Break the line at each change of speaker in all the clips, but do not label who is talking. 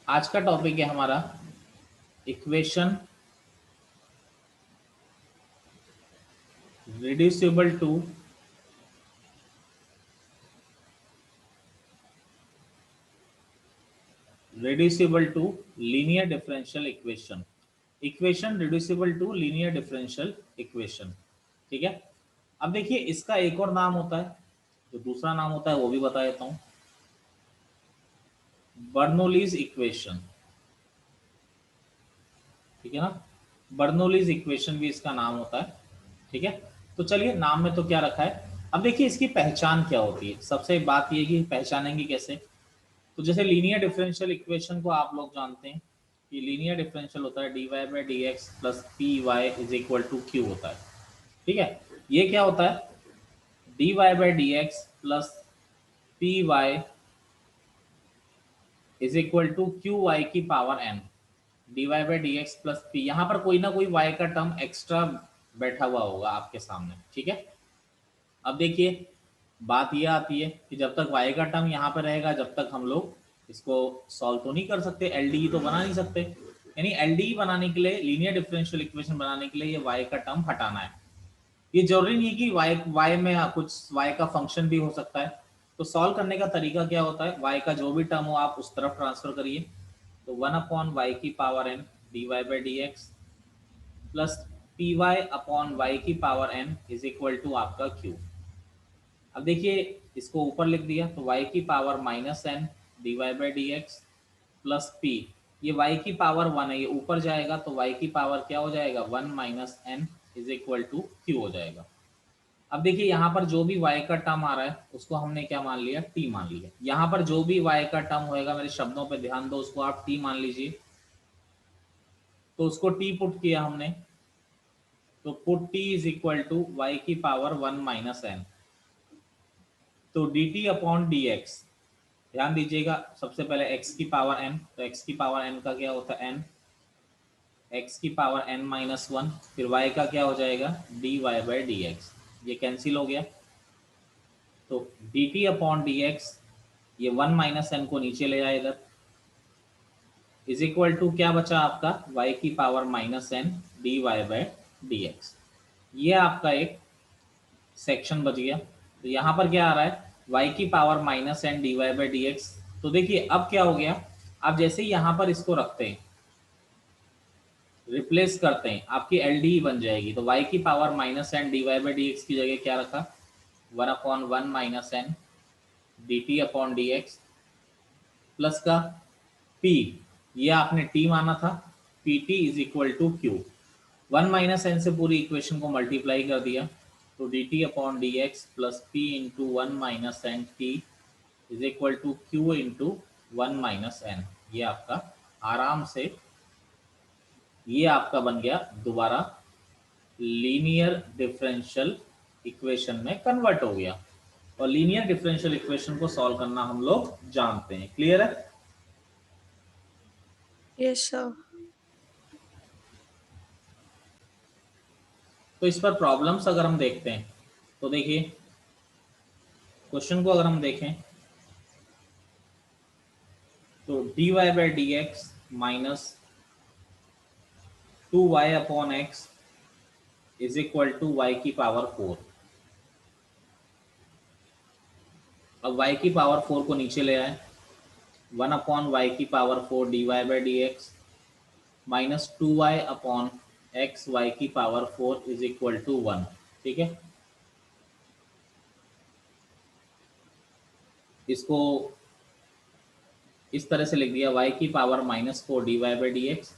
आज का टॉपिक है हमारा equation reducible to linear differential equation. Equation reducible to linear differential equation. ठीक है। अब देखिए इसका एक और नाम होता है, जो दूसरा नाम होता है वो भी बता देता हूं, बर्नौलीज इक्वेशन। ठीक है ना, बर्नौलीज इक्वेशन भी इसका नाम होता है। ठीक है, तो चलिए नाम में तो क्या रखा है। अब देखिए इसकी पहचान क्या होती है। सबसे बात ये कि पहचानेंगे कैसे। तो जैसे लीनियर डिफरेंशियल इक्वेशन को आप लोग जानते हैं कि लीनियर डिफरेंशियल होता है dy by d x plus p y is equal to q होता है। ठीक है, ये क्या होता है, dy by d x plus p y is equal to q y की power n। dy by d x plus p, यहाँ पर कोई ना कोई y का टर्म एक्स्ट्रा बैठा हुआ होगा आपके सामने। ठीक है, अब देखिए बात ये आती है कि जब तक y का टर्म यहाँ पर रहेगा, जब तक हम लोग इसको सॉल्व तो नहीं कर सकते, एलडीई तो बना नहीं सकते। यानी एलडीई बनाने के लिए, लीनियर डिफरेंशियल इक्वेशन बनाने के लिए ये y का टर्म हटाना है। ये जरूरी नहीं है कि y में कुछ y का फंक्शन भी हो सकता है। तो सॉल्व करने का तरीका क्या होता है, y का जो भी टर्म हो आप उस तरफ ट्रांसफर करिए। तो 1/y की power n dy by d x plus p y upon y की power n is equal to आपका q। अब देखिए इसको ऊपर लिख दिया तो y की power minus n d y by d x plus p, ये y की पावर 1 है, ये ऊपर जाएगा तो y की पावर क्या हो जाएगा 1 minus n is equal to q हो जाएगा। अब देखिए यहाँ पर जो भी y का टर्म आ रहा है उसको हमने क्या मान लिया, t मान लिया। यहाँ पर जो भी y का टर्म होएगा, मेरे शब्दों पे ध्यान दो, उसको आप t मान लीजिए। तो उसको t पुट किया हमने, तो put t is equal to y की पावर 1 माइनस एन। तो d t upon d x, ध्यान दीजिएगा सबसे पहले x की पावर n, तो x की पावर n का क्या होता है n, x की पावर n माइनस वन, फिर y का क्या हो जाएगा dy बाई डी एक्स, ये कैंसिल हो गया। तो d t upon d x, ये 1 माइनस एन को नीचे ले आए इधर, इज इक्वल टू क्या बचा आपका y की power minus n d y by d x. ये आपका एक सेक्शन बच गया। तो यहाँ पर क्या आ रहा है y की power minus n d y by d x. तो देखिए अब क्या हो गया, आप जैसे ही यहाँ पर इसको रखते हैं, रिप्लेस करते हैं, आपकी एल डी बन जाएगी। तो y की power minus n d y by d x की जगह क्या रखा, 1/1 minus n d t upon d x plus का p, ये आपने t माना था, p t is equal to q. 1 minus n से पूरी इक्वेशन को मल्टीप्लाई कर दिया, तो d t upon d x plus p into 1 minus n t is equal to q into 1 minus n. ये आपका आराम से, ये आपका बन गया दोबारा लीनियर डिफरेंशियल इक्वेशन में कन्वर्ट हो गया। और लीनियर डिफरेंशियल इक्वेशन को सॉल्व करना हम लोग जानते हैं। क्लियर है?
Yes sir.
तो इस पर प्रॉब्लम्स अगर हम देखते हैं तो देखिए क्वेश्चन को अगर हम देखें तो dy by d x minus 2y upon x is equal to y की पावर 4। अब y की पावर 4 को नीचे ले आए, 1 अपॉन वाई की power 4 dy by d x minus 2y upon x y की पावर 4 इज इक्वल टू 1। ठीक है, इसको इस तरह से लिख दिया, y की power minus 4 dy by d x,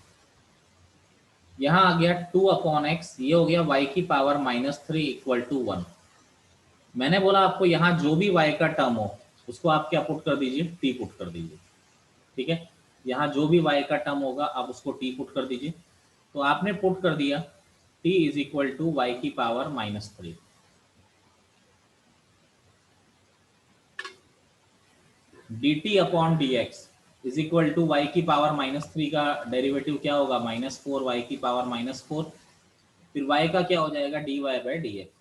यहाँ आ गया 2 अपॉन एक्स, ये हो गया y की पावर माइनस 3 इक्वल टू 1। मैंने बोला आपको यहाँ जो भी y का टर्म हो उसको आप क्या पुट कर दीजिए, t पुट कर दीजिए। ठीक है, यहाँ जो भी y का टर्म होगा आप उसको t पुट कर दीजिए। तो आपने पुट कर दिया t is equal to y की power minus 3, d t upon d x is equal to y की पावर माइनस 3 का डेरिवेटिव क्या होगा -4 वाई की पावर -4, फिर y का क्या हो जाएगा dy by d x,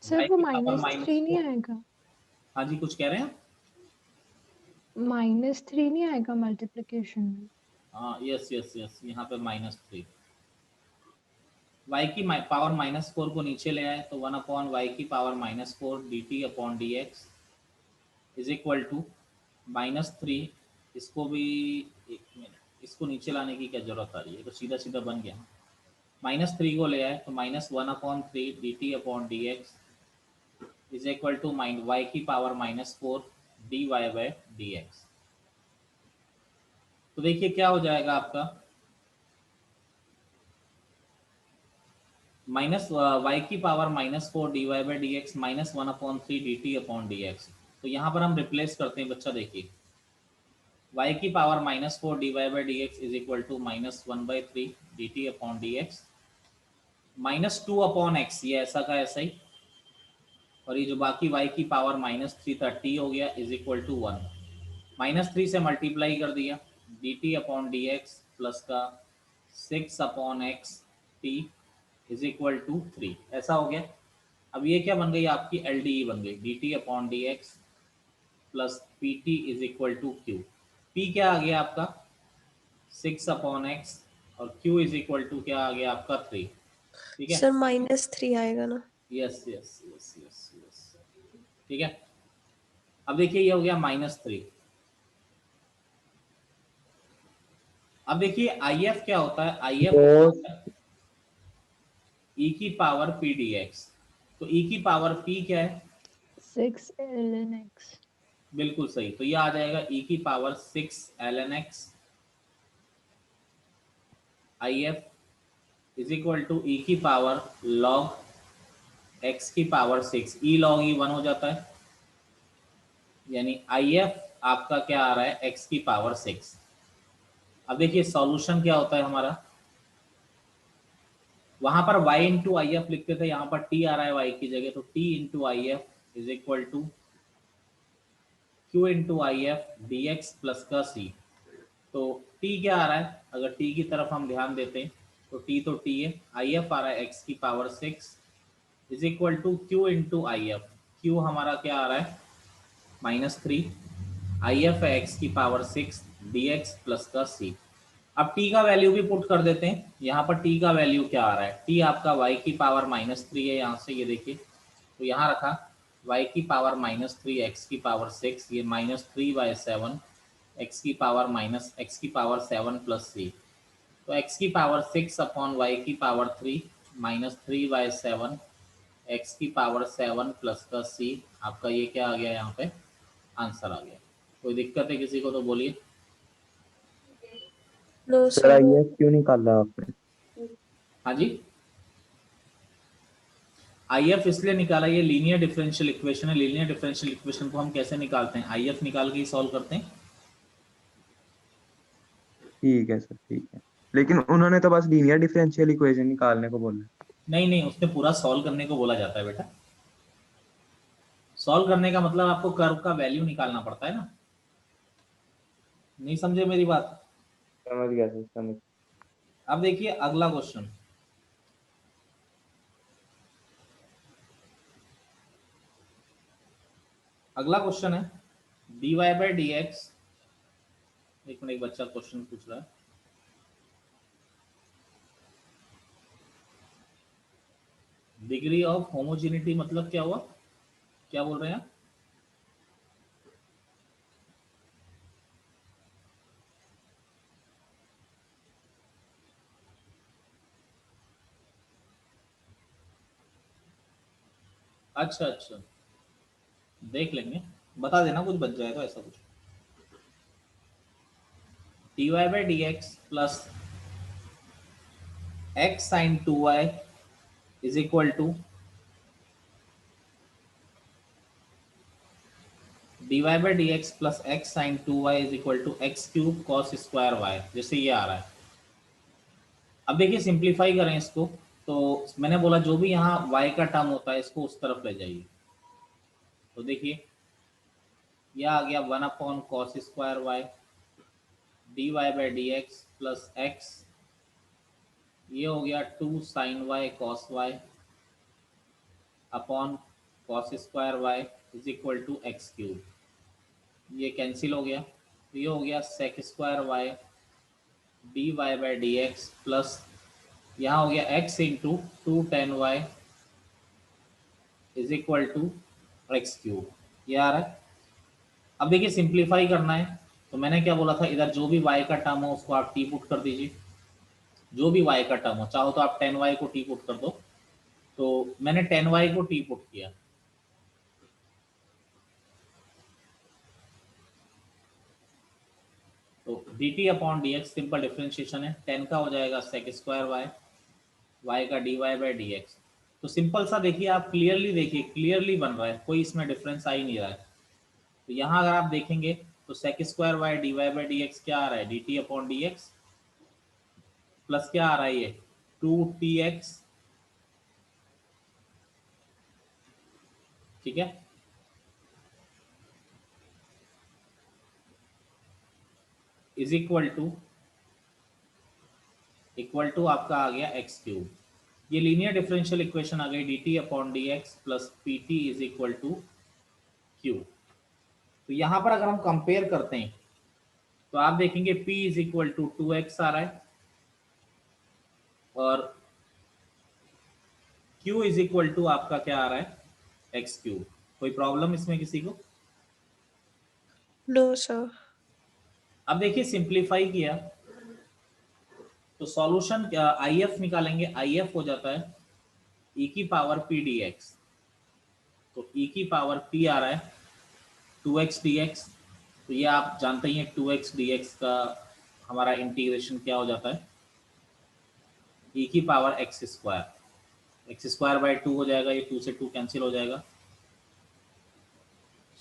sir
y
वो
की पावर
-3 नहीं
-4।
आएगा?
हाँ जी, कुछ कह रहे हैं?
-3 नहीं आएगा मल्टीप्लिकेशन में?
हाँ यस यस यस, यहाँ पे -3। वाई की पावर -4 को नीचे ले आए तो 1/y की power -4 dt upon dx is equal to -3। इसको भी, एक मिनट, इसको नीचे लाने की क्या जरूरत आ रही है, तो सीधा सीधा बन गया। -3 को ले आए तो -1/3 dt upon dx is equal to y की पावर -4 dy बाई dx। तो देखिए क्या हो जाएगा आपका, माइनस वाई की power -4 dy by dx -1/3 dt upon dx। तो यहाँ पर हम रिप्लेस करते हैं बच्चा, देखिए y की power -4 dy by dx is equal to -1/3 dt upon dx -2 upon x, ये ऐसा का ऐसा ही, और ये जो बाकी y की पावर -3 था t हो गया इज इक्वल टू 1। -3 से मल्टीप्लाई कर दिया, dt अपॉन dx प्लस का 6 upon x t is equal to 3, ऐसा हो गया। अब ये क्या बन गई आपकी, एल डी बन गई, d t upon d x plus p t is equal to q. P क्या आ गया आपका 6/x, और q इज इक्वल टू क्या आ गया आपका 3। ठीक है,
सर -3 आएगा ना?
Yes yes yes yes yes, ठीक है। अब देखिए ये हो गया -3। अब देखिए आई एफ क्या होता है, आई एफ होता है ई की पावर पी डी एक्स। तो ई की पावर पी क्या है,
6 ln x।
बिल्कुल सही, तो ये आ जाएगा ई की power 6 ln x I F is equal to e की पावर लॉग एक्स की पावर 6, ई लॉग ई 1 हो जाता है, यानी आई एफ आपका क्या आ रहा है एक्स की पावर 6। अब देखिए सॉल्यूशन क्या होता है हमारा, वहां पर y इंटू आई एफ लिखते थे, यहाँ पर t आ रहा है y की जगह, तो t into I F is equal to q into I F d x plus का c। तो t क्या आ रहा है, अगर t की तरफ हम ध्यान देते हैं तो t तो t है, आई एफ आ रहा है x की power 6 is equal to q into I F, q हमारा क्या आ रहा है -3, आई एफ है एक्स की पावर 6 डी एक्स प्लस का c। अब t का वैल्यू भी पुट कर देते हैं, यहाँ पर t का वैल्यू क्या आ रहा है, t आपका y की पावर -3 है, यहाँ से ये देखिए, तो यहाँ रखा y की पावर -3 x की पावर 6, ये -3/7 x की पावर -7 प्लस c। तो x की पावर 6 अपॉन y की पावर 3 -3/7 x की पावर 7 प्लस का c, आपका ये क्या आ गया, यहाँ पे आंसर आ गया। कोई दिक्कत है किसी को तो बोलिए।
No
sir
sir.
I F क्यों निकाला आपने?
हाँ जी, आई एफ इसलिए निकाला, ये लीनियर डिफरेंशियल इक्वेशन है, लीनियर डिफरेंशियल इक्वेशन को हम कैसे निकालते हैं, आई एफ निकाल के ही सॉल्व करते हैं।
ठीक है सर, ठीक है, लेकिन उन्होंने तो बस लीनियर डिफरेंशियल इक्वेशन निकालने को बोला।
नहीं नहीं, उसने पूरा सॉल्व करने को बोला जाता है बेटा। सॉल्व करने का मतलब आपको कर्व का वैल्यू निकालना पड़ता है ना, नहीं समझे मेरी बात।
समझ गया सर, समझ।
अब देखिए अगला क्वेश्चन, अगला क्वेश्चन है dy बाई डी एक्स। एक मिनट, एक बच्चा क्वेश्चन पूछ रहा है, डिग्री ऑफ होमोजेनिटी मतलब क्या हुआ, क्या बोल रहे हैं आप? अच्छा अच्छा, देख लेंगे, बता देना कुछ बच जाएगा ऐसा कुछ। dy by d x plus x sine 2y is equal to dy by d x plus x sine 2y is equal to x cube cos square y, जैसे ये आ रहा है। अब देखिए सिंप्लीफाई करें इसको, तो मैंने बोला जो भी यहाँ y का टर्म होता है इसको उस तरफ ले जाइए। तो देखिए यह आ गया 1/cos² dy by d x plus x, ये हो गया 2 sin y cos y upon cos² y is equal to x cube. ये कैंसिल हो गया, तो ये हो गया sec square y d y by d x plus यहाँ हो गया x into 2 tan y is equal to x cube. ये आ रहा है। अब देखिए सिंप्लीफाई करना है, तो मैंने क्या बोला था, इधर जो भी y का टर्म हो उसको आप टी पुट कर दीजिए। जो भी y का टर्म हो, चाहो तो आप 10y को टी पुट कर दो। तो मैंने 10y को टी पुट किया, तो dt upon d x simple differentiation है, 10 का हो जाएगा सेक स्क्वायर वाई, y का d y by d x. तो सिंपल सा देखिए, आप क्लियरली देखिए, क्लियरली बन रहा है, कोई इसमें डिफरेंस आ ही नहीं रहा है। तो यहाँ अगर आप देखेंगे तो sec square y d y by d x क्या आ रहा है, d t upon d x plus क्या आ रहा है, ये 2tx, ठीक है, इज इक्वल टू आपका आ गया एक्स क्यूब। ये लीनियर डिफरेंशियल इक्वेशन आ गई, d t upon d x plus p t is equal to q. तो यहाँ पर अगर हम कंपेयर करते हैं तो आप देखेंगे P is equal to 2x आ रहा है और Q इज इक्वल टू आपका क्या आ रहा है, एक्स क्यूब। कोई प्रॉब्लम इसमें किसी को?
No sir.
अब देखिए सिंप्लीफाई किया तो सॉल्यूशन आई एफ निकालेंगे, आई एफ हो जाता है ई की पावर पी डी एक्स। तो ई की पावर पी आ रहा है 2x dx। तो ये आप जानते ही हैं 2x dx का हमारा इंटीग्रेशन क्या हो जाता है, ई की पावर एक्स स्क्वायर बाई 2 हो जाएगा, ये 2 से 2 कैंसिल हो जाएगा।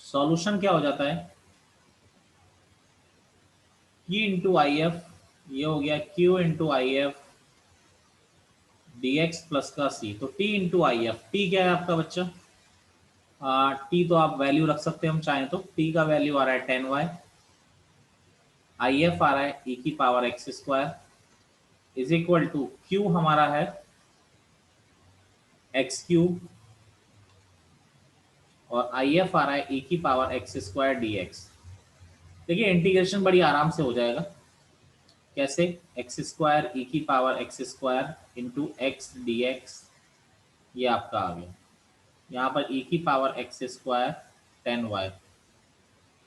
सॉल्यूशन क्या हो जाता है, Q इंटू आई एफ, ये हो गया Q into I F d x plus का C। तो T into I F, T क्या है आपका बच्चा, टी तो आप वैल्यू रख सकते हैं हम चाहें तो। टी का वैल्यू आ रहा है 10y, आई एफ आ रहा है ई की power x square is equal to q हमारा है एक्स क्यूब और आई एफ आ रहा है ई की power x square D x. देखिए इंटीग्रेशन बड़ी आराम से हो जाएगा। कैसे, एक्स स्क्वायर ई की power x square into x d x, ये आपका आ गया। यहाँ पर ई की पावर एक्स स्क्वायर 10y।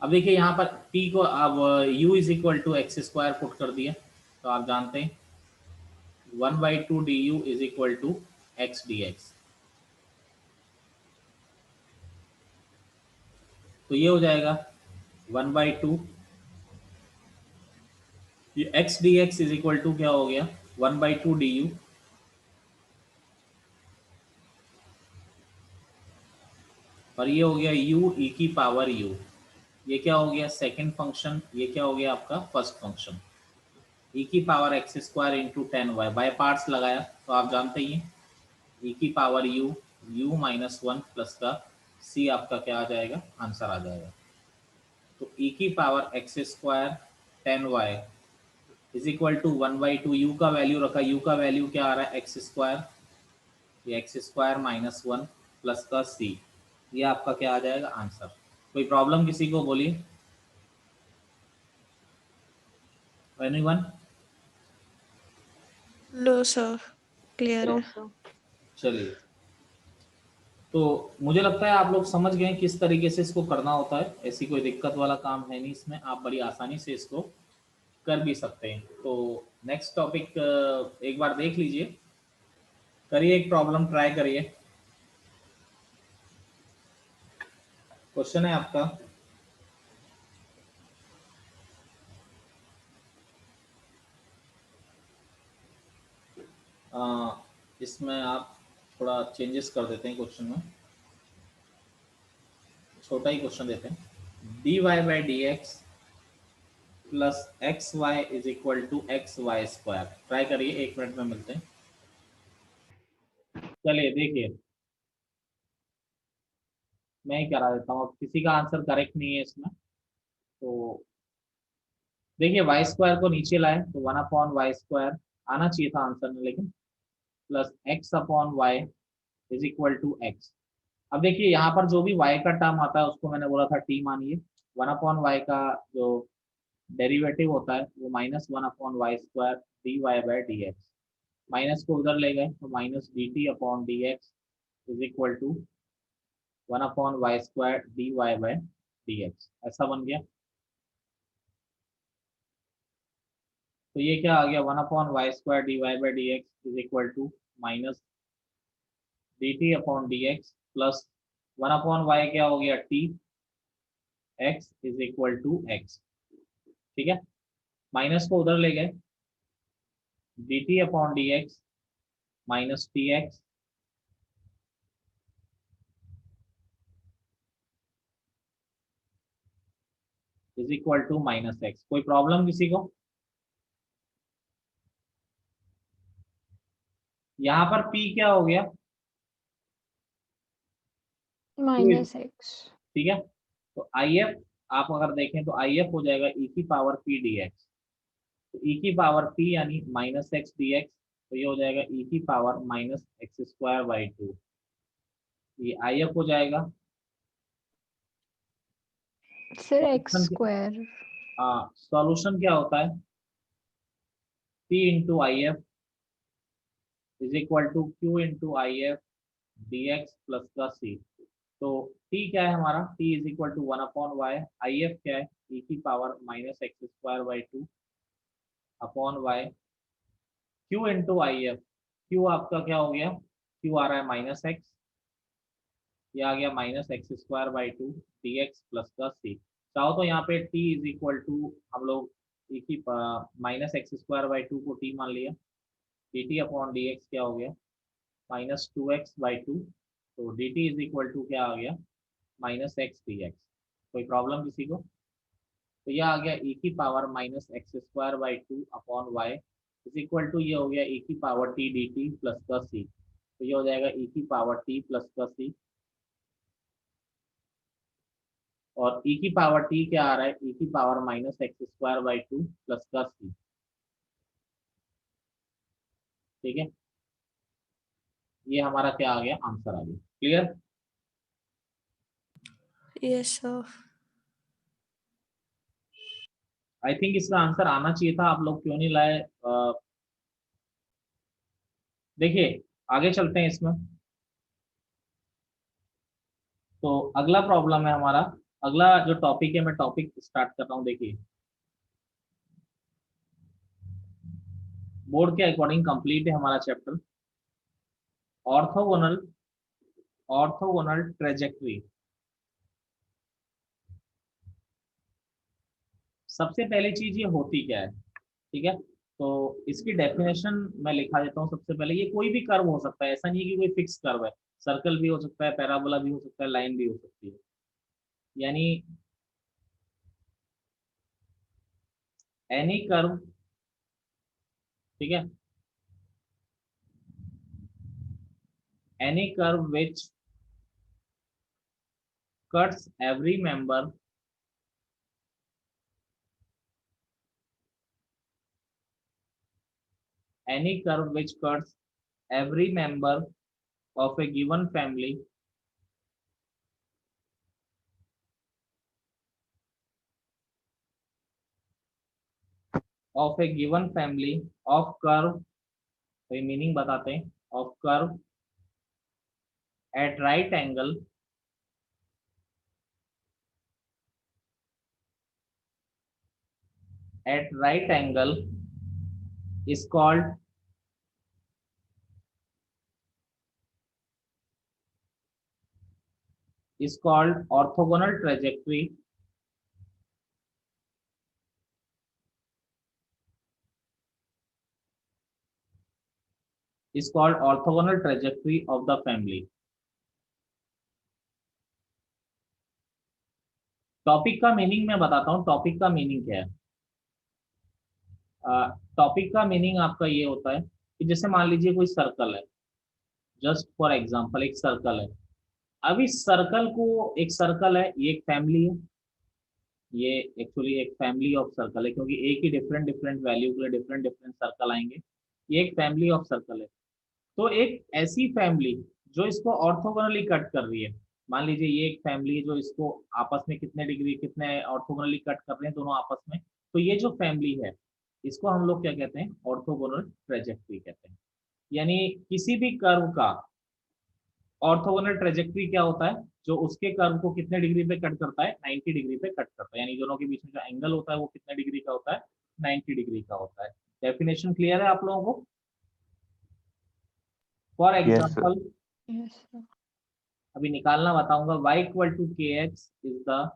अब देखिए यहाँ पर t को अब u is equal to x square put कर दिया, तो आप जानते हैं 1/2 du is equal to x d x. तो ये हो जाएगा 1/2, ये x d x is equal to क्या हो गया 1/2 du और ये हो गया u ई की पावर u। ये क्या हो गया सेकंड फंक्शन, ये क्या हो गया आपका फर्स्ट फंक्शन, ई की power x square into 10y। By parts लगाया तो आप जानते ही हैं ई की power u, u minus 1 plus का c आपका क्या आ जाएगा, आंसर आ जाएगा। तो ई की power x square 10y is equal to 1/2, u का वैल्यू रखा, यू का वैल्यू क्या आ रहा है एक्स स्क्वायर, ये एक्स स्क्वायर माइनस 1 प्लस का c, ये आपका क्या आ जाएगा आंसर। कोई प्रॉब्लम किसी को, बोलिए एनीवन?
नो सर, क्लियर है।
चलिए, तो मुझे लगता है आप लोग समझ गए किस तरीके से इसको करना होता है। ऐसी कोई दिक्कत वाला काम है नहीं इसमें, आप बड़ी आसानी से इसको कर भी सकते हैं। तो नेक्स्ट टॉपिक एक बार देख लीजिए, करिए एक प्रॉब्लम ट्राई करिए। क्वेश्चन है आपका इसमें आप थोड़ा चेंजेस कर देते हैं क्वेश्चन में, छोटा ही क्वेश्चन देते हैं। D y by d x plus x y is equal to x y square. Try करिए, 1 मिनट में मिलते हैं। चलिए देखिए, मैं ही करा देता हूँ, अब किसी का आंसर करेक्ट नहीं है इसमें। तो देखिए वाई स्क्वायर को नीचे लाए तो 1/y² आना चाहिए था आंसर में, लेकिन plus x/y is equal to x. अब देखिए यहाँ पर जो भी y का टर्म आता है उसको मैंने बोला था t मानिए, 1/y का जो डेरिवेटिव होता है वो -1/y² dy/dx, माइनस को उधर ले गए तो -dt/dx is equal to 1/y² dy/dx, ऐसा बन गया। तो ये क्या आ गया, 1/y² dy/dx is equal to minus dt/dx plus 1/y क्या हो गया, t, x is equal to x। ठीक है, माइनस को उधर ले गए, dt/dx minus tx is equal to -x। कोई प्रॉब्लम किसी को? यहाँ पर p क्या हो गया,
-x।
ठीक है। तो if आप अगर देखें तो if हो जाएगा e⁻p dx, तो e⁻p यानी -x dx, तो ये हो जाएगा e⁻−x²/2, ये if हो जाएगा।
Sir x²।
सॉल्यूशन क्या होता है, p into if is equal to q into if dx plus का c। तो t क्या है हमारा, t is equal to 1/y, if क्या है e⁻−x²/2 upon y, q into if, q आपका क्या हो गया, q आ रहा है -x, ये आ गया -x²/2 dx प्लस का c। चाहो तो यहाँ पे t इज इक्वल टू हम लोग -x²/2 को t मान लिया, dt/dx क्या हो गया -2x/2, तो dt इज इक्वल टू क्या आ गया -x dx। कोई प्रॉब्लम किसी को? तो यह आ गया e⁻−x²/2 upon y is equal to ये हो गया e⁻t dt प्लस का c, तो ये हो जाएगा e⁻t प्लस का c, और e⁻t क्या आ रहा है e⁻−x²/2 प्लस का c। ठीक है, ये हमारा क्या आ गया, आंसर आ गया। Clear?
Yes, sir.
I think इसका आंसर आना चाहिए था, आप लोग क्यों नहीं लाए? देखिए आगे चलते हैं इसमें। तो अगला प्रॉब्लम है हमारा, अगला जो टॉपिक है, मैं टॉपिक स्टार्ट कर रहा हूँ। देखिए बोर्ड के अकॉर्डिंग कंप्लीट है हमारा चैप्टर, ऑर्थोगोनल ऑर्थोगोनल ट्रेजेक्ट्री। सबसे पहली चीज ये होती क्या है, ठीक है, तो इसकी डेफिनेशन मैं लिखा देता हूँ सबसे पहले। ये कोई भी कर्व हो सकता है, ऐसा नहीं है कि कोई फिक्स कर्व है, सर्कल भी हो सकता है, पैराबोला भी हो सकता है, लाइन भी हो सकती है। यानी एनी कर्व, ठीक है, any curve which cuts every member any curve which cuts every member of a given family of curve, तो ये मीनिंग बताते हैं, of curve at right angle is called orthogonal trajectory, is called orthogonal trajectory of the family। Topic का meaning मैं बताता हूँ, topic का meaning क्या है। टॉपिक का मीनिंग आपका ये होता है कि जैसे मान लीजिए कोई सर्कल है, जस्ट फॉर एग्जांपल एक सर्कल है। अब इस सर्कल को, एक सर्कल है, ये एक फैमिली है, ये एक्चुअली एक फैमिली ऑफ सर्कल है, क्योंकि एक ही डिफरेंट डिफरेंट वैल्यू के लिए डिफरेंट डिफरेंट सर्कल आएंगे। ये एक फैमिली ऑफ सर्कल है। तो एक ऐसी फैमिली जो इसको ऑर्थोगोनली कट कर रही है, मान लीजिए ये एक फैमिली है जो इसको आपस में कितने डिग्री कितने ऑर्थोगोनली कट कर रहे हैं दोनों आपस में, तो ये जो फैमिली है इसको हम लोग क्या कहते हैं, ऑर्थोगोनल ट्रेजेक्ट्री कहते हैं। यानी किसी भी कर्व का ऑर्थोगोनल ट्रेजेक्ट्री क्या होता है, जो उसके कर्व को कितने डिग्री पे कट करता है, 90 डिग्री पे कट करता है। यानी दोनों के बीच में जो एंगल होता है वो कितने डिग्री का होता है, 90 डिग्री का होता है। डेफिनेशन क्लियर है आप लोगों को? For
yes sir.
Example
Yes, sir.
अभी निकालना बताऊंगा, y equal to k x is the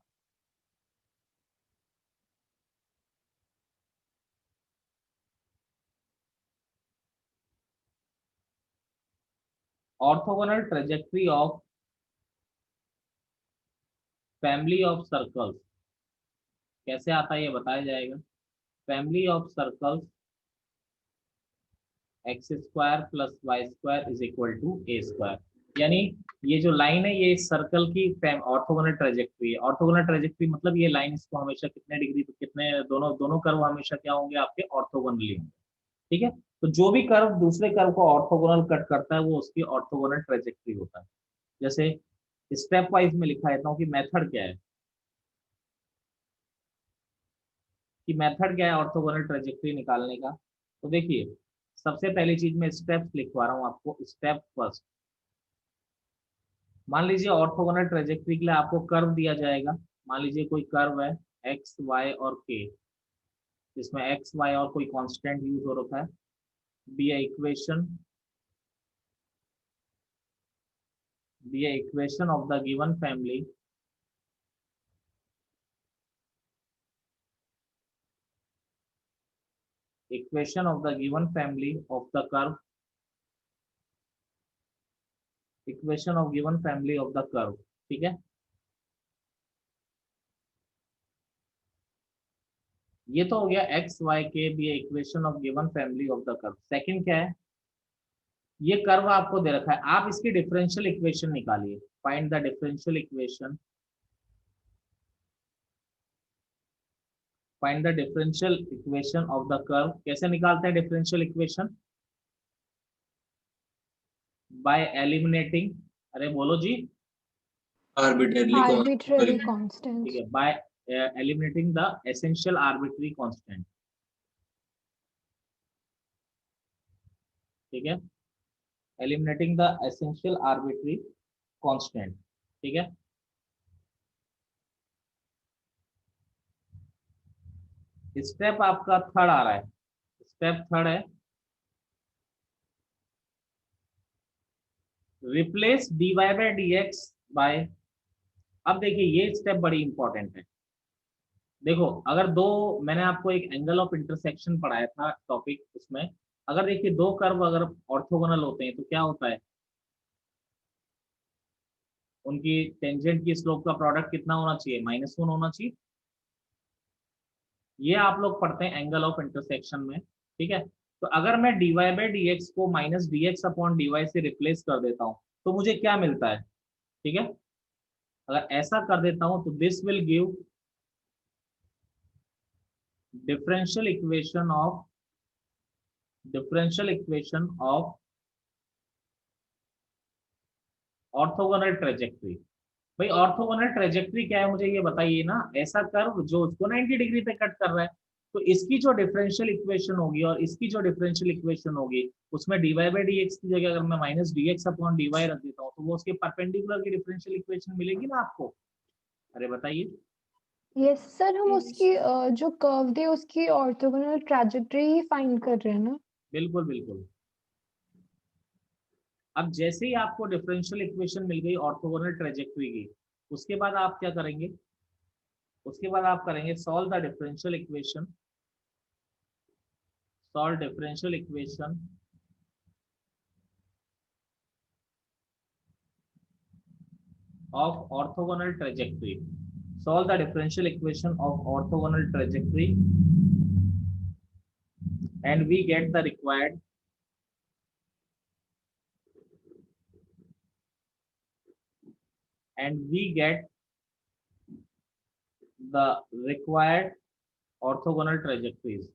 orthogonal trajectory of family of circles. कैसे आता है ये बताया जाएगा। Family of circles x square plus y square is equal to a square. यानी ये जो लाइन है ये सर्कल की ऑर्थोगोनल ट्रेजेक्ट्री है। ऑर्थोगोनल ट्रेजेक्ट्री मतलब ये लाइन इसको हमेशा कितने डिग्री पे कितने दोनों दोनों कर्व हमेशा क्या होंगे आपके, ऑर्थोगोनली होंगे। ठीक है, तो जो भी कर्व दूसरे कर्व को ऑर्थोगोनल कट करता है वो उसकी ऑर्थोगोनल ट्रेजेक्ट्री होता है। जैसे स्टेप वाइज में लिखा देता हूँ कि मेथड क्या है, कि मेथड क्या है ऑर्थोगोनल ट्रेजेक्ट्री निकालने का। तो देखिए सबसे पहली चीज मैं स्टेप्स लिखवा रहा हूँ आपको। स्टेप फर्स्ट, मान लीजिए ऑर्थोगोनल ट्रेजेक्ट्री के लिए आपको कर्व दिया जाएगा। मान लीजिए कोई कर्व है एक्स वाई और के, जिसमें एक्स वाई और कोई कांस्टेंट यूज हो रखा है। Be equation of the given family equation of the given family of the curve equation of given family of the curve। ठीक है, ये तो हो गया x y k be equation of given family of the curve. Second क्या है, ये curve आपको दे रखा है, आप इसकी डिफरेंशियल इक्वेशन निकालिए। Find the differential equation, find the differential equation of the curve. कैसे निकालते हैं डिफरेंशियल इक्वेशन, बाय एलिमिनेटिंग, अरे बोलो जी,
arbitrarily
Arbitrary
constant।
ठीक
constants.
है, by eliminating the essential arbitrary constant. ठीक है, eliminating the essential arbitrary constant. ठीक है, स्टेप आपका थर्ड आ रहा है। स्टेप थर्ड है replace dy by dx by. अब देखिए ये स्टेप बड़ी इंपॉर्टेंट है। देखो अगर दो, मैंने आपको एक एंगल ऑफ इंटरसेक्शन पढ़ाया था टॉपिक, उसमें अगर देखिए दो कर्व अगर ऑर्थोगोनल होते हैं तो क्या होता है, उनकी टेंजेंट की स्लोप का प्रोडक्ट कितना होना चाहिए, -1 होना चाहिए। ये आप लोग पढ़ते हैं एंगल ऑफ इंटरसेक्शन में। ठीक है, तो अगर मैं dy बाई dx को माइनस dx अपॉन dy से रिप्लेस कर देता हूँ तो मुझे क्या मिलता है। ठीक है, अगर ऐसा कर देता हूं तो this will give differential equation of orthogonal trajectory. भाई ऑर्थोगोनल ट्रेजेक्ट्री क्या है मुझे ये बताइए ना, ऐसा कर्व जो उसको 90 डिग्री पे कट कर रहा है, तो इसकी जो डिफरेंशियल इक्वेशन होगी और इसकी जो डिफरेंशियल इक्वेशन होगी उसमें dy बाई dx की जगह अगर मैं माइनस dx अपॉन dy रख देता हूँ तो वो उसके परपेंडिकुलर की डिफरेंशियल इक्वेशन मिलेगी ना आपको। अरे बताइए।
यस सर, हम
Yes.
उसकी जो कर्व दे उसकी ऑर्थोगोनल ट्रैजेक्टरी ही फाइंड कर रहे हैं ना।
बिल्कुल बिल्कुल। अब जैसे ही आपको डिफरेंशियल इक्वेशन मिल गई ऑर्थोगोनल ट्रेजेक्ट्री की, उसके बाद आप क्या करेंगे, उसके बाद आप करेंगे solve the differential equation, solve differential equation of orthogonal trajectory, solve the differential equation of orthogonal trajectory and we get the required orthogonal trajectories।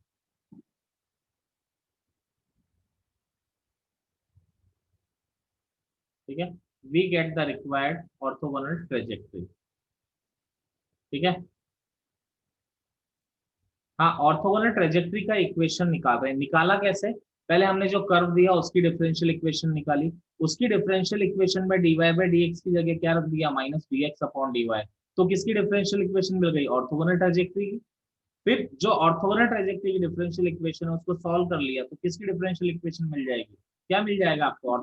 ठीक है, we get the required orthogonal trajectory. ठीक है, हाँ, ऑर्थोगोनल ट्रेजेक्ट्री का equation निकाल रहे हैं। निकाला कैसे? पहले हमने जो कर्व दिया उसकी डिफरेंशियल इक्वेशन निकाली, उसकी डिफरेंशियल इक्वेशन में dy बाई dx की जगह क्या रख दिया, माइनस dx अपॉन dy। तो किसकी डिफरेंशियल इक्वेशन मिल गई, ऑर्थोगोनल ट्रेजेक्ट्री की। फिर जो ऑर्थोगोनल ट्रेजेक्ट्री की डिफरेंशियल इक्वेशन है उसको सॉल्व कर लिया, तो किसकी डिफरेंशियल इक्वेशन मिल जाएगी, क्या मिल जाएगा आपको,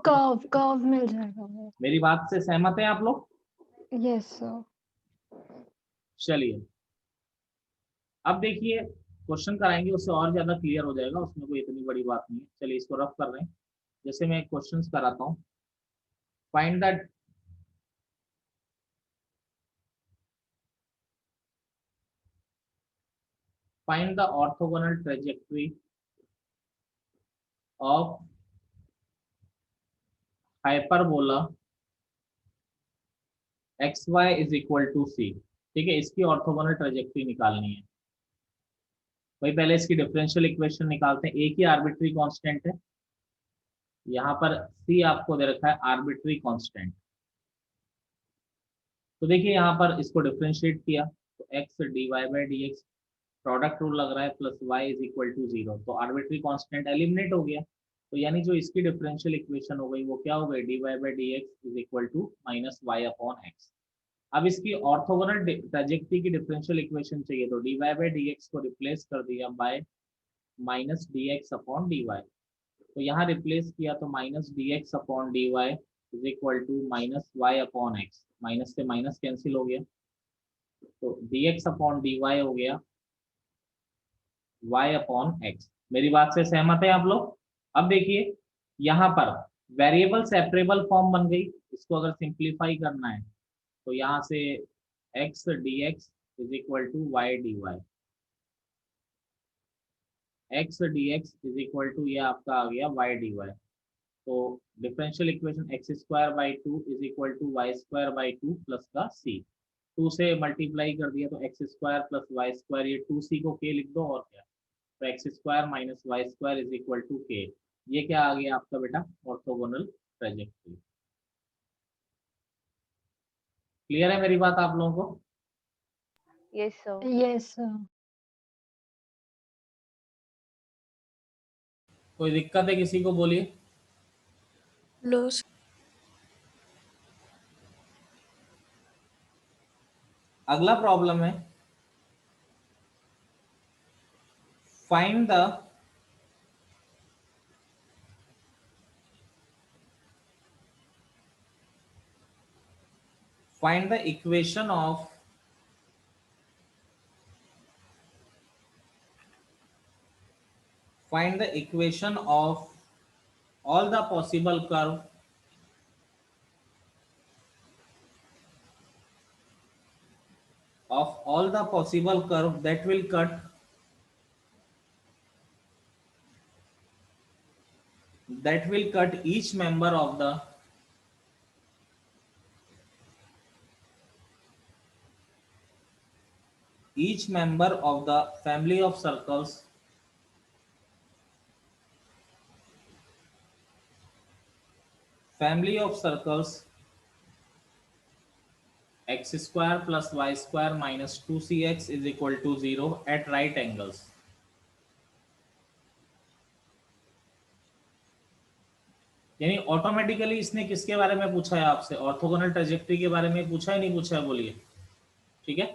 कर्व मिल जाएगा।
मेरी बात से सहमत है आप लोग?
Yes sir.
चलिए अब देखिए, क्वेश्चन कराएंगे उससे और ज्यादा क्लियर हो जाएगा, उसमें कोई इतनी बड़ी बात नहीं है। चलिए इसको रफ कर रहे हैं। जैसे मैं क्वेश्चंस कराता हूँ, find the orthogonal trajectory of hyperbola xy is equal to c। ठीक है, इसकी ऑर्थोगोनल ट्रेजेक्ट्री निकालनी है। भाई पहले इसकी डिफरेंशियल इक्वेशन निकालते हैं। एक ही आर्बिट्री कांस्टेंट है, यहाँ पर c आपको दे रखा है आर्बिट्री कांस्टेंट। तो देखिए यहाँ पर इसको डिफरेंशिएट किया तो x dy by dx, product rule लग रहा है, plus y is equal to 0, तो आर्बिट्री कांस्टेंट एलिमिनेट हो गया। तो यानी जो इसकी डिफरेंशियल इक्वेशन हो गई वो क्या हो गई, dy by dx is equal to minus y upon x। अब इसकी ऑर्थोगोनल ट्रेजेक्ट्री की डिफरेंशियल इक्वेशन चाहिए, तो dy बाई dx को रिप्लेस कर दिया by minus dx upon dy। तो यहाँ रिप्लेस किया तो minus dx upon dy is equal to minus y upon x, minus से माइनस कैंसिल हो गया, तो dx अपॉन dy हो गया y अपॉन x। मेरी बात से सहमत है आप लोग? अब देखिए यहाँ पर वेरिएबल सेपरेबल फॉर्म बन गई, इसको अगर सिंप्लीफाई करना है तो यहाँ से x dx is equal to y dy, x dx is equal to ये आपका आ गया y dy। तो differential equation x square by two is equal to y square by two plus का सी, 2 से मल्टीप्लाई कर दिया तो x square plus y square, ये 2c को k लिख दो और क्या, तो x square minus y square is equal to k। ये क्या आ गया आपका बेटा, ऑर्थोगोनल ट्रेजेक्ट्री। क्लियर है मेरी बात आप लोगों को?
Yes sir.
Yes sir.
कोई दिक्कत है किसी को, बोलिए।
No sir.
अगला प्रॉब्लम है, find the equation of all the possible curve that will cut each member of the family of circles x square plus y square minus 2cx is equal to 0 at right angles। यानी automatically इसने किसके बारे में पूछा है आपसे, orthogonal trajectory के बारे में पूछा है, नहीं पूछा है, बोलिए। ठीक है,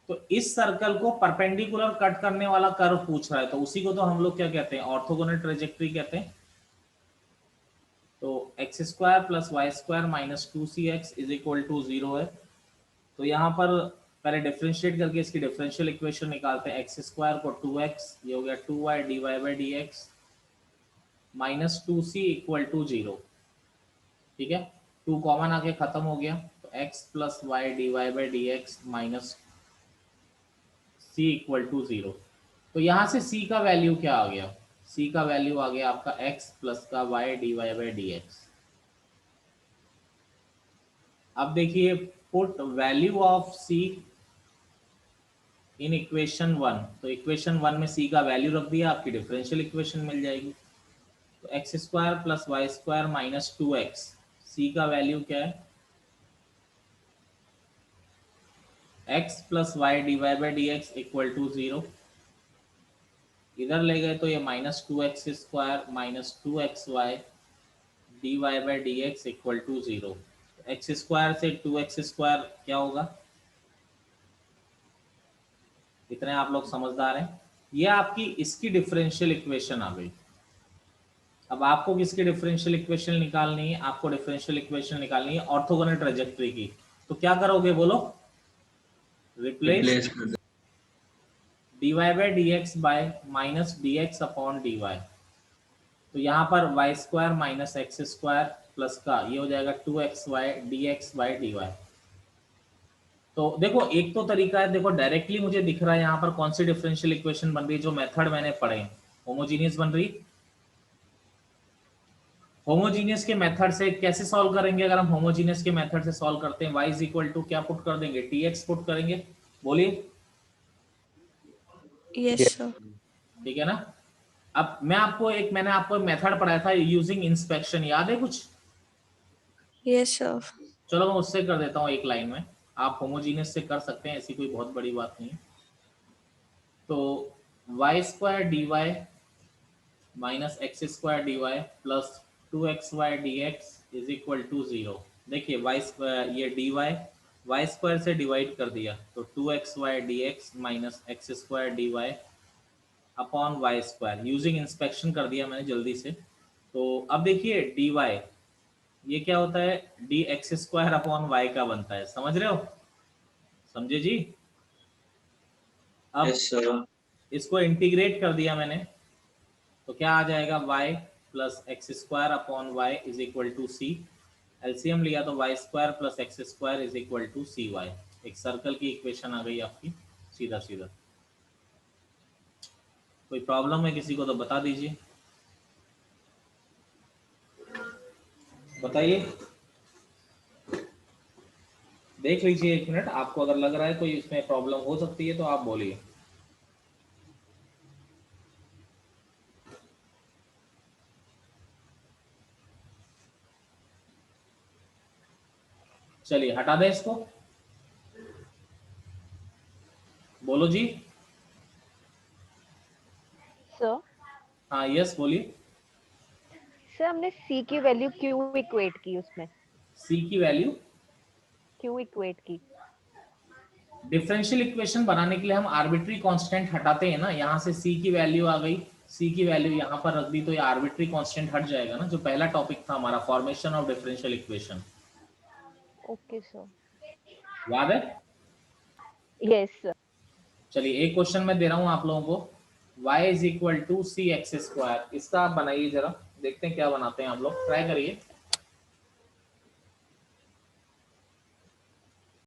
तो इस सर्कल को परपेंडिकुलर कट करने वाला कर्व पूछ रहा है, तो उसी को तो हम लोग क्या कहते हैं, ऑर्थोगोनल ट्रेजेक्ट्री कहते हैं। तो x square plus y square minus 2cx is equal to 0 है। तो यहाँ पर पहले डिफरेंशिएट करके इसकी डिफरेंशियल इक्वेशन निकालते हैं। एक्स स्क्वायर को 2x, ये हो गया 2y dy by dx minus 2c equal to 0। ठीक है, 2 कॉमन आके खत्म हो गया, तो x plus y dy by dx minus c equal to 0। तो यहाँ से c का वैल्यू क्या आ गया, c का वैल्यू आ गया आपका x प्लस का y dy बाई dx। अब देखिए, put value of c in equation 1, तो इक्वेशन 1 में c का वैल्यू रख दिया, आपकी डिफरेंशियल इक्वेशन मिल जाएगी। तो x square plus y square minus 2x, c का वैल्यू क्या है, x plus y d y by d x equal to 0। इधर ले गए तो ये minus 2x square minus 2xy d y by d x equal to 0। X square से 2x square क्या होगा, इतने आप लोग समझदार हैं। ये आपकी इसकी डिफरेंशियल इक्वेशन आ गई। अब आपको किसकी डिफरेंशियल इक्वेशन निकालनी है, आपको डिफरेंशियल इक्वेशन निकालनी है ऑर्थोगोनल ट्रेजेक्टरी की। तो क्या करोगे बोलो, रिप्लेस
कर दो।
dy by d x by minus d x upon d y. तो यहाँ पर y square minus x square plus का ये हो जाएगा 2xy dx by D y. तो देखो एक तो तरीका है, देखो डायरेक्टली मुझे दिख रहा है यहाँ पर कौन सी डिफरेंशियल इक्वेशन बन रही है, जो मेथड मैंने पढ़े होमोजीनियस बन रही। होमोजीनियस के मेथड से कैसे सॉल्व करेंगे, अगर हम होमोजीनियस के मेथड से सॉल्व करते हैं, y इज इक्वल टू क्या पुट कर देंगे, tx पुट करेंगे, बोलिए
Yes, sir.
ठीक है ना। अब मैंने आपको मेथड पढ़ाया था यूजिंग इंस्पेक्शन, याद है कुछ?
Yes, sir.
चलो मैं उससे कर देता हूँ एक लाइन में, आप होमोजीनियस से कर सकते हैं, ऐसी कोई बहुत बड़ी बात नहीं है। तो y square d y minus x square d y plus 2xy dx is equal to 0। देखिए वाई स्क्वायर ये dy वाई स्क्वायर से डिवाइड कर दिया तो 2xy dx minus x square d y upon y square, using inspection कर दिया मैंने जल्दी से। तो अब देखिए dy ये क्या होता है, d x square upon y का बनता है, समझ रहे हो, समझे जी। अब
यस सर।
इसको इंटीग्रेट कर दिया मैंने तो क्या आ जाएगा, y plus x square upon y is equal to c. LCM लिया तो y square plus x square is equal to c y. एक सर्कल की इक्वेशन आ गई आपकी सीधा सीधा। कोई प्रॉब्लम है किसी को तो बता दीजिए, बताइए, देख लीजिए एक मिनट, आपको अगर लग रहा है कोई इसमें प्रॉब्लम हो सकती है तो आप बोलिए। चलिए हटा दें इसको, बोलो जी।
सर
हाँ यस बोलिए।
सर हमने c की वैल्यू क्यों इक्वेट की, उसमें
c की वैल्यू
क्यों इक्वेट की?
डिफरेंशियल इक्वेशन बनाने के लिए हम आर्बिट्री कांस्टेंट हटाते हैं ना, यहाँ से c की वैल्यू आ गई, c की वैल्यू यहाँ पर रख दी तो ये आर्बिट्री कांस्टेंट हट जाएगा ना, जो पहला टॉपिक था हमारा formation of differential equation,
okay sir.
याद है।
Yes sir.
चलिए एक क्वेश्चन मैं दे रहा हूँ आप लोगों को, y is equal to c x square, इसका आप बनाइए जरा, देखते हैं क्या बनाते हैं आप लोग, ट्राई करिए।